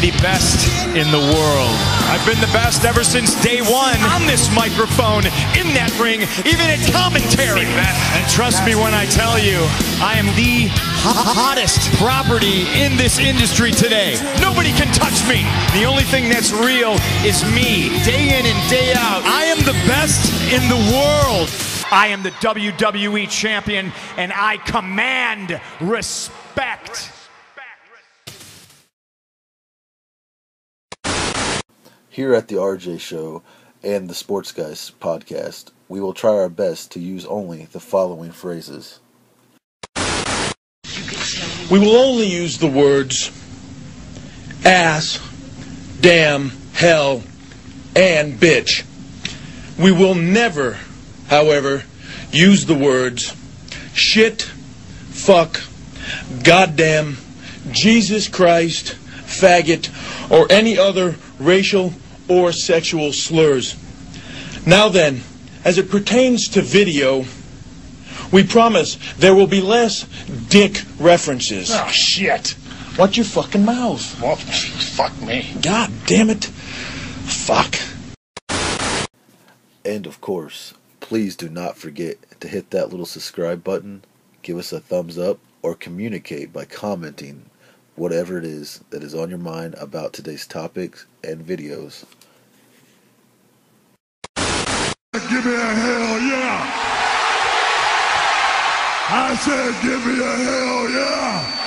the best in the world. I've been the best ever since day one on this microphone, in that ring, even at commentary. And trust me when I tell you, I am the hottest property in this industry today. Nobody can touch me. The only thing that's real is me, day in and day out. I am the best in the world. I am the WWE champion, and I command respect. Here at the RJ Show and the Sports Guys podcast, we will try our best to use only the following phrases. We will only use the words ass, damn, hell, and bitch. We will never, however, use the words shit, fuck, goddamn, Jesus Christ, faggot, or any other racial or sexual slurs. Now then, as it pertains to video, we promise there will be less dick references. Oh, shit. Watch your fucking mouth. Well, fuck me. God damn it. Fuck. And of course, please do not forget to hit that little subscribe button, give us a thumbs up, or communicate by commenting whatever it is that is on your mind about today's topics and videos. Give me a hell yeah! I said give me a hell yeah!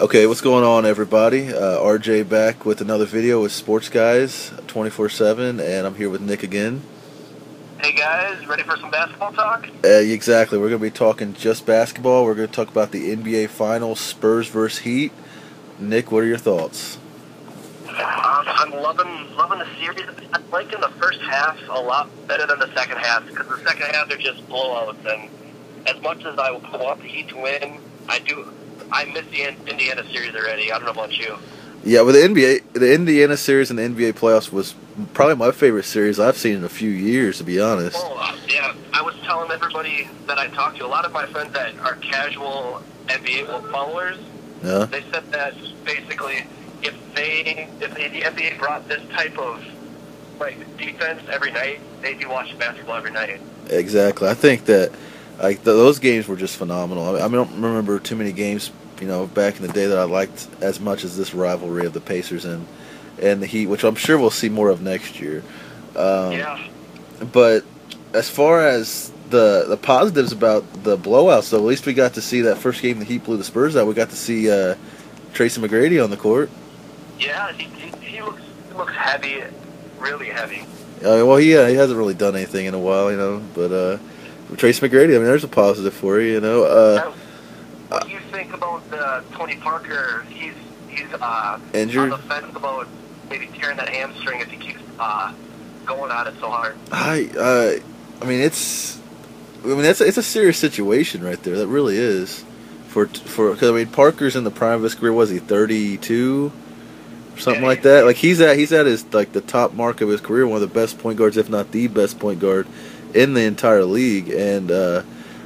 Okay, what's going on, everybody? RJ back with another video with Sports Guys 24/7, and I'm here with Nick again. Hey guys, ready for some basketball talk? Exactly. We're going to be talking just basketball. We're going to talk about the NBA Finals, Spurs versus Heat. Nick, what are your thoughts? I'm loving the series. I'm liking the first half a lot better than the second half, because the second half are just blowouts, and as much as I want the Heat to win, I miss the Indiana series already. I don't know about you. Yeah, with the Indiana series and the NBA playoffs was probably my favorite series I've seen in a few years, to be honest. Oh, yeah. I was telling everybody that I talked to, a lot of my friends that are casual NBA followers, Yeah. they said that basically if the NBA brought this type of defense every night, they'd be watching basketball every night. Exactly. I think that those games were just phenomenal. I don't remember too many games, back in the day that I liked as much as this rivalry of the Pacers and the Heat, which I'm sure we'll see more of next year. Yeah. But as far as the positives about the blowouts, though, at least we got to see that first game the Heat blew the Spurs out. We got to see Tracy McGrady on the court. Yeah, he looks heavy, really heavy. Well, he hasn't really done anything in a while, but Tracy McGrady, there's a positive for you, What do you think about Tony Parker? He's injured? on the fence about maybe tearing that hamstring if he keeps going at it so hard. It's a serious situation right there. That really is. Because Parker's in the prime of his career. Was he 32? Something like that. He's at his the top mark of his career. One of the best point guards, if not the best point guard in the entire league, and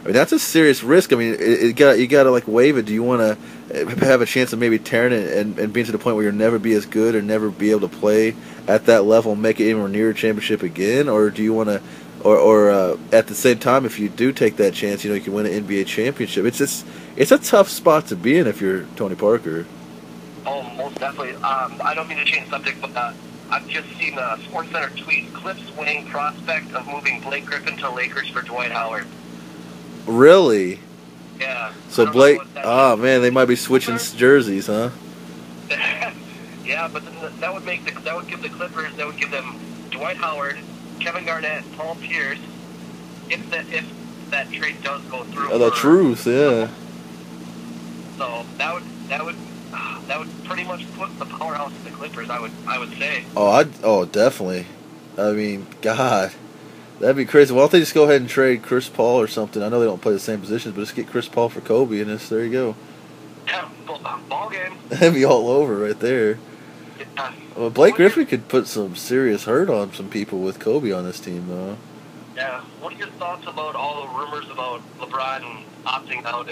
that's a serious risk. You got to waive it. Do you want to have a chance of maybe tearing it and being to the point where you'll never be as good or never be able to play at that level and make it anywhere near a championship again, or do you want to, or at the same time, if you do take that chance, you can win an NBA championship. It's a tough spot to be in if you're Tony Parker. Oh, most definitely. I don't mean to change subject, but I've just seen a SportsCenter tweet, Cliffs winning prospect of moving Blake Griffin to Lakers for Dwight Howard. Really? Yeah. So Blake, man, they might be switching jerseys, huh? Yeah, but then that would give the Clippers, that would give them Dwight Howard, Kevin Garnett, Paul Pierce, if that trade does go through. Oh, the truth, yeah. So that would pretty much put the powerhouse in the Clippers, I would say. Oh, definitely. God. That'd be crazy. Why don't they just go ahead and trade Chris Paul or something? I know they don't play the same positions, but just get Chris Paul for Kobe, and there you go. Yeah, ball game. That'd be all over right there. Yeah. Well, Blake Griffin could put some serious hurt on some people with Kobe on this team, though. Yeah. What are your thoughts about all the rumors about LeBron opting out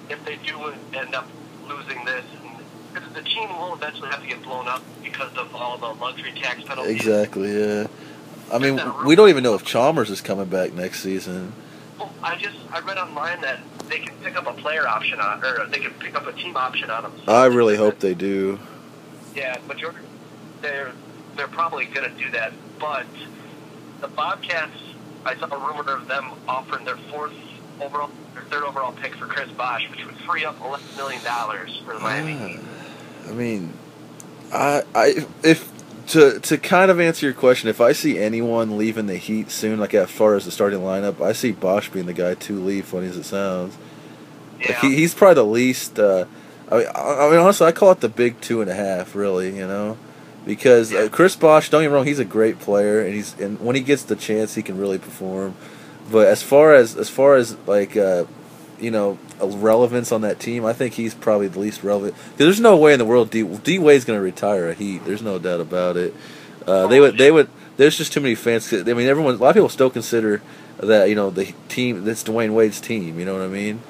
if they do end up losing this? Because the team will eventually have to get blown up because of all the luxury tax penalties. Exactly, yeah. I mean, we don't even know if Chalmers is coming back next season. Well, I read online that they can pick up a player option on, or they can pick up a team option on him. I really hope they do. Yeah, but they're probably going to do that. But the Bobcats, I saw a rumor of them offering their third overall pick for Chris Bosh, which would free up $11 million for the Miami Heat. I mean, to kind of answer your question, if I see anyone leaving the Heat soon, like as far as the starting lineup, I see Bosh being the guy to leave. Funny as it sounds, Yeah. like he's probably the least. I mean, honestly, I call it the big 2.5, really. You know, because Chris Bosh, don't get me wrong, he's a great player, and when he gets the chance, he can really perform. But as far as like relevance on that team, I think he's probably the least relevant. Because there's no way in the world D Wade's going to retire a Heat. There's no doubt about it. They would. There's just too many fans. I mean, a lot of people still consider that the team that's Dwayne Wade's team. You know what I mean?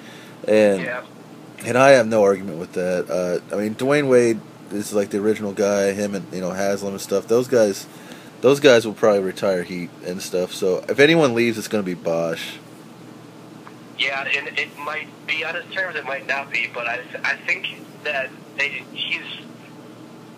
And I have no argument with that. I mean, Dwayne Wade is like the original guy. Him and Haslam and stuff. Those guys will probably retire Heat and stuff. So if anyone leaves, it's going to be Bosh. Yeah, and it might be on his terms, it might not be, but I think that he's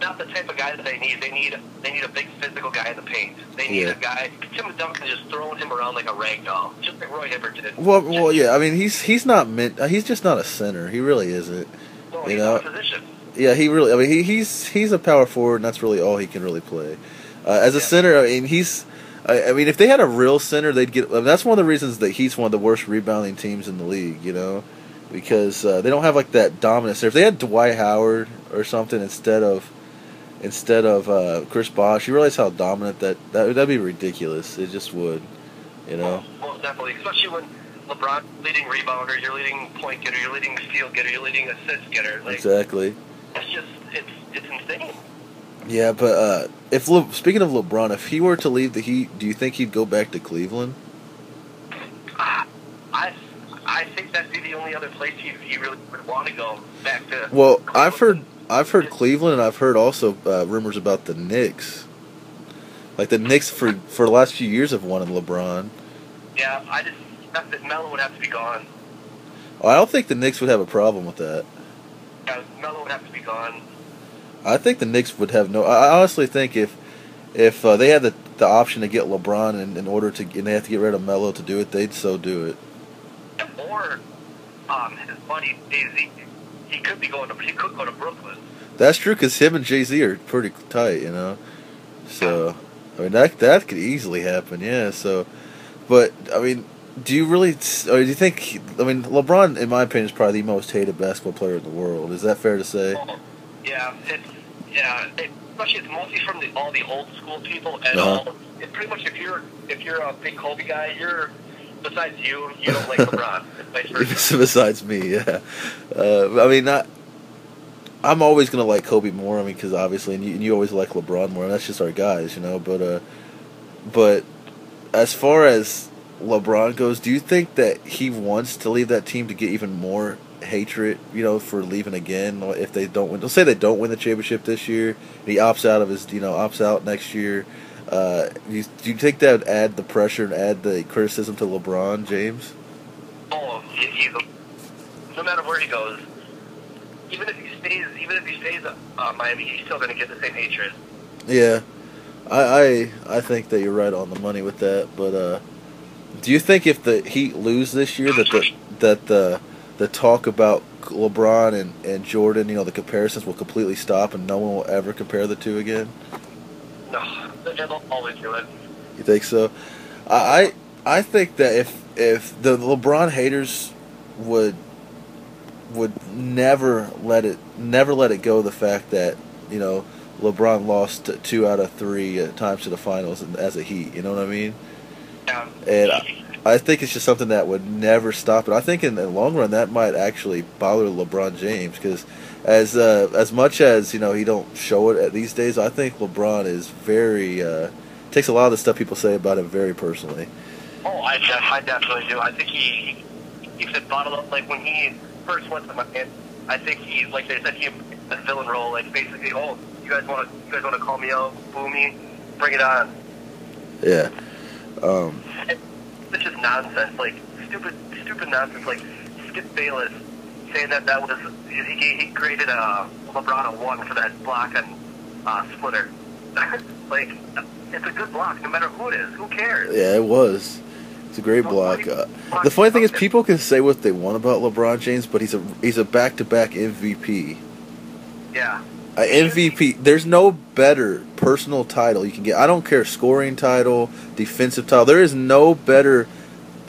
not the type of guy that they need. They need a big physical guy in the paint. They need a guy. Tim Duncan just throwing him around like a rag doll, just like Roy Hibbert did. Well, yeah. I mean, he's not meant. He's just not a center. He really isn't. No, he's not a position. Yeah, he really. I mean, he's a power forward, and that's really all he can really play. As a center, I mean, I mean, if they had a real center, they'd get. I mean, that's one of the reasons that Heat's one of the worst rebounding teams in the league. Because they don't have like that dominant center. If they had Dwight Howard or something instead of Chris Bosh, you realize how dominant that'd be ridiculous. It just would, Well, definitely, especially when LeBron leading rebounder, you're leading point getter, you're leading steal getter, you're leading assist getter. Like, exactly. It's just it's insane. Yeah, but speaking of LeBron, if he were to leave the Heat, do you think he'd go back to Cleveland? I think that'd be the only other place he really would want to go back to. Well, Cleveland. I've heard Cleveland, and I've heard also rumors about the Knicks. Like the Knicks for the last few years have wanted LeBron. Yeah, I just thought that Melo would have to be gone. Oh, I don't think the Knicks would have a problem with that. Yeah, Melo would have to be gone. I think the Knicks would have no. I honestly think if they had the option to get LeBron and they have to get rid of Melo to do it, they'd so do it. Or his buddy Jay-Z, he could go to Brooklyn. That's true because him and Jay-Z are pretty tight, So I mean that could easily happen, yeah. So, but I mean, do you think? I mean, LeBron, in my opinion, is probably the most hated basketball player in the world. Is that fair to say? Yeah, especially it's mostly from all the old school people and it's pretty much if you're a big Kobe guy, besides you don't like LeBron. Vice versa. Besides me, yeah. I mean, I'm always gonna like Kobe more. I mean, because obviously, and you always like LeBron more. And that's just our guys, But as far as LeBron goes, do you think that he wants to leave that team to get even more hatred, for leaving again if they don't win? Let's say they don't win the championship this year, and he opts out next year. Do you think that would add the pressure and add the criticism to LeBron James? Oh, no matter where he goes, even if he stays at Miami, he's still going to get the same hatred. Yeah, I think that you're right on the money with that. But do you think if the Heat lose this year that the talk about LeBron and Jordan, the comparisons will completely stop and no one will ever compare the two again? No, they'll always do it. You think so? I think that if the LeBron haters would never let it go the fact that LeBron lost 2 out of 3 times to the finals as a Heat. You know what I mean? And I think it's just something that would never stop it. I think in the long run that might actually bother LeBron James, because as much as, you know, he don't show it these days, I think LeBron is very takes a lot of the stuff people say about him very personally. Oh, I definitely do. I think he keeps it bottled up. Like when he first went to Miami, I think he, like they said, he the villain role. Like basically, oh, you guys want to call me out, boo me, bring it on. Yeah. It's just nonsense. Like stupid nonsense. Like Skip Bayless saying that was he created a LeBron a 1 for that block on Splitter. Like it's a good block, no matter who it is. Who cares? Yeah, it was. It's a great block. The funny thing is, people can say what they want about LeBron James, but he's a back-to-back MVP. Yeah. MVP. There's no better personal title you can get. I don't care, scoring title, defensive title. There is no better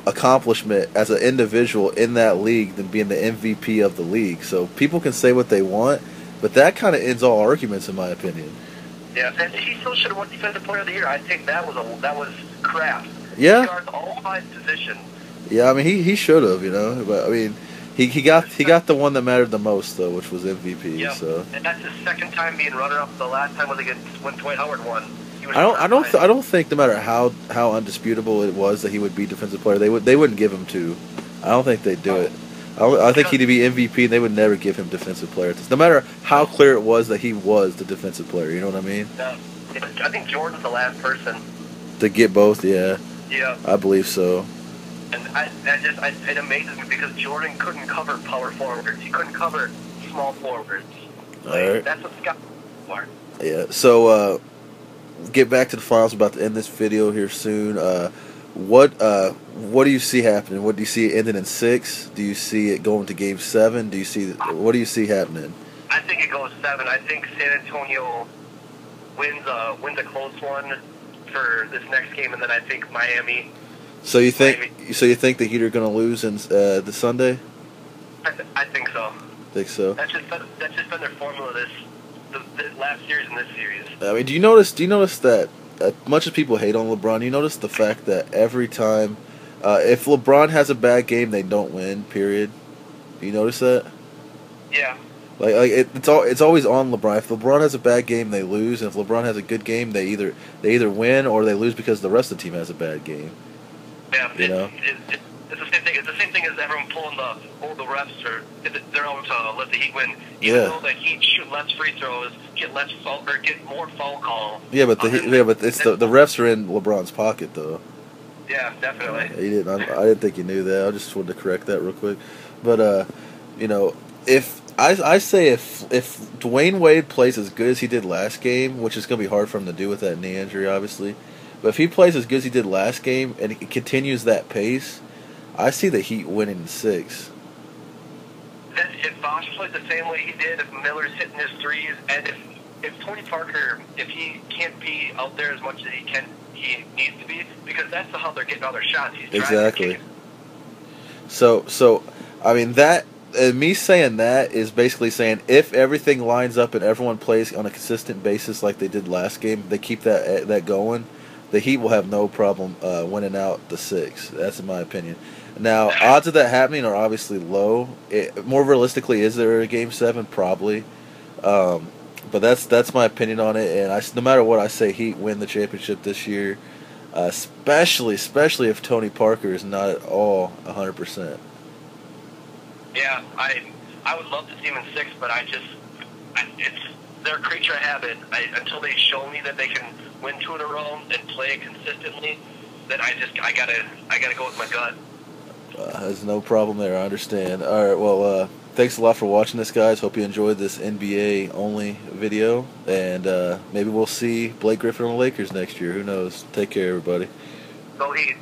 accomplishment as an individual in that league than being the MVP of the league. So people can say what they want, but that kind of ends all arguments, in my opinion. Yeah, and he still should have won Defensive Player of the Year. I think that was crap. Yeah. He guards all 5 positions. Yeah, I mean he should have, you know, but I mean he got the one that mattered the most though, which was MVP. Yep. So. And that's his second time being runner-up. The last time was against when Dwight Howard won. I don't think no matter how undisputable it was that he would be defensive player, they wouldn't give him to. I don't think they'd do it. I think he'd be MVP, and they would never give him defensive player. No matter how clear it was that he was the defensive player, you know what I mean? Yeah. I think Jordan's the last person to get both. Yeah. Yeah. I believe so. And it amazes me because Jordan couldn't cover power forwards. He couldn't cover small forwards. All right. That's what Scott for. Yeah. So get back to the finals. We're about to end this video here soon. What do you see happening? What do you see it ending in 6? Do you see it going to Game 7? What do you see happening? I think it goes 7. I think San Antonio wins a close one for this next game, and then I think Miami. So you think the Heat are going to lose in the Sunday? I think so. Think so? That's just been their formula the last series and this series. I mean, do you notice that as much as people hate on LeBron, you notice the fact that every time if LeBron has a bad game, they don't win. Period. Do you notice that? Yeah. It's always on LeBron. If LeBron has a bad game, they lose, and if LeBron has a good game, they either win or they lose because the rest of the team has a bad game. Yeah, you know? It's the same thing. It's the same thing as everyone pulling the refs or they're always let the Heat win. Even though the Heat shoot less free throws, get more foul calls. Yeah, but it's the refs are in LeBron's pocket though. Yeah, definitely. I didn't think you knew that. I just wanted to correct that real quick. But you know, if Dwayne Wade plays as good as he did last game, which is going to be hard for him to do with that knee injury, obviously, but if he plays as good as he did last game and he continues that pace, I see the Heat winning in 6. If Bosch plays the same way he did, if Miller's hitting his threes, and if Tony Parker, if he can't be out there as much as he needs to be, because that's how they're getting all their shots. He's exactly. So I mean that. Me saying that is basically saying if everything lines up and everyone plays on a consistent basis like they did last game, they keep that going, the Heat will have no problem winning out the 6. That's in my opinion. Now, odds of that happening are obviously low. More realistically, is there a Game 7? Probably. But that's my opinion on it. And no matter what I say, Heat win the championship this year, especially if Tony Parker is not at all 100%. Yeah, I would love to see him in 6, but it's their creature habit. Until they show me that they can win 2 in a row and play consistently, then I gotta go with my gut. There's no problem there. I understand. All right. Well, thanks a lot for watching this, guys. Hope you enjoyed this NBA only video, and maybe we'll see Blake Griffin on the Lakers next year. Who knows? Take care, everybody. Go Heat.